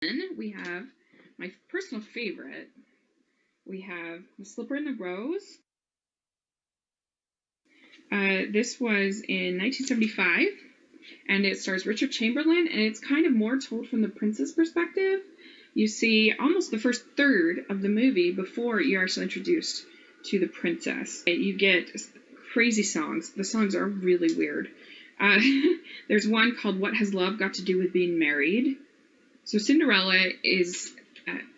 Then we have my personal favorite. We have The Slipper and the Rose. This was in 1975, and it stars Richard Chamberlain, and it's kind of more told from the prince's perspective. You see almost the first third of the movie before you're actually introduced to the princess. You get crazy songs. The songs are really weird. There's one called What Has Love Got to Do with Being Married? So Cinderella is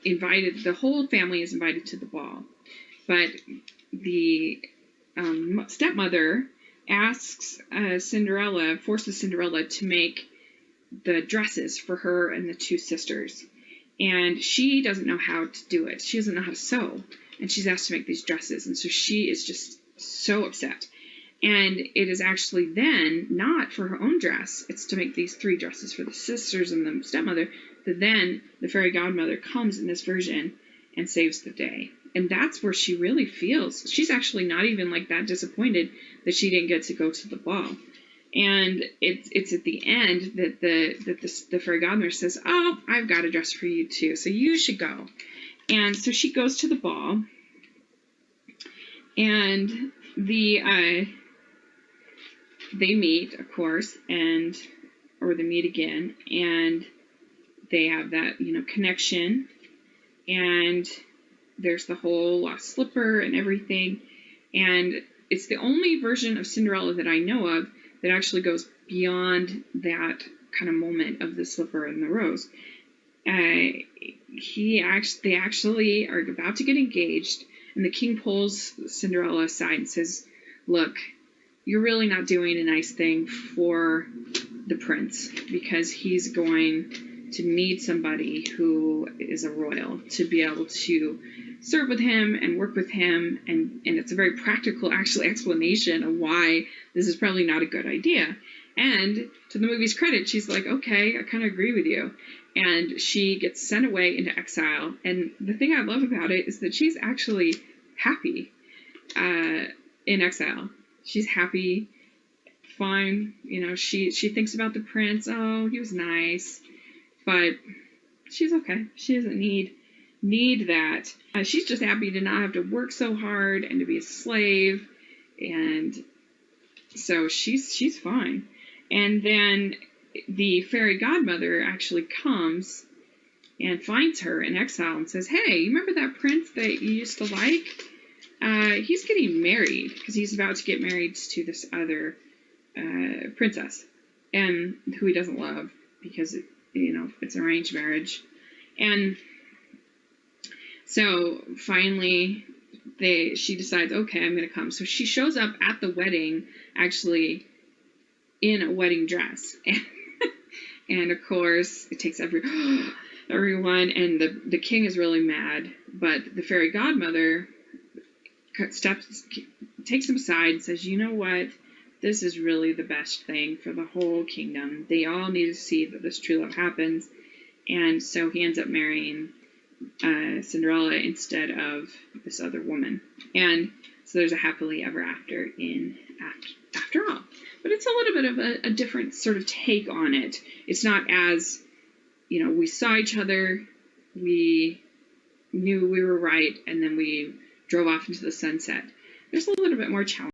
invited, the whole family is invited to the ball, but the stepmother forces Cinderella to make the dresses for her and the two sisters. And she doesn't know how to do it. She doesn't know how to sew. And she's asked to make these dresses. And so she is just so upset. And it is actually then not for her own dress. It's to make these 3 dresses for the sisters and the stepmother. That then the fairy godmother comes in this version and saves the day. And that's where she really feels. She's actually not even like that disappointed that she didn't get to go to the ball. And it's at the end that the fairy godmother says, "Oh, I've got a dress for you too, so you should go." And so she goes to the ball, and they meet, of course, or they meet again, and they have that connection, and there's the whole lost slipper and everything, and it's the only version of Cinderella that I know of that actually goes beyond that kind of moment of the slipper and the rose. They actually are about to get engaged, and the king pulls Cinderella aside and says, "Look, you're really not doing a nice thing for the prince, because he's going to need somebody who is a royal to be able to serve with him and work with him." And it's a very practical, actually, explanation of why this is probably not a good idea. And to the movie's credit, she's like, "Okay, I kind of agree with you." And she gets sent away into exile. And the thing I love about it is that she's actually happy in exile. She's happy, fine. She thinks about the prince. Oh, he was nice. But she's okay. She doesn't need that. She's just happy to not have to work so hard and to be a slave. And so she's fine. And then the fairy godmother actually comes and finds her in exile and says, "Hey, you remember that prince that you used to like? He's getting married, because he's about to get married to this other princess, and who he doesn't love, because it's arranged marriage." And so finally she decides, "Okay, I'm going to come." So she shows up at the wedding, actually in a wedding dress. And of course, it takes everyone, and the king is really mad. But the fairy godmother takes him aside and says, "You know what? This is really the best thing for the whole kingdom. They all need to see that this true love happens." And so he ends up marrying Cinderella instead of this other woman. And so there's a happily ever after after all. But it's a little bit of a different sort of take on it. It's not as, we saw each other, we knew we were right, and then we drove off into the sunset. There's a little bit more challenge.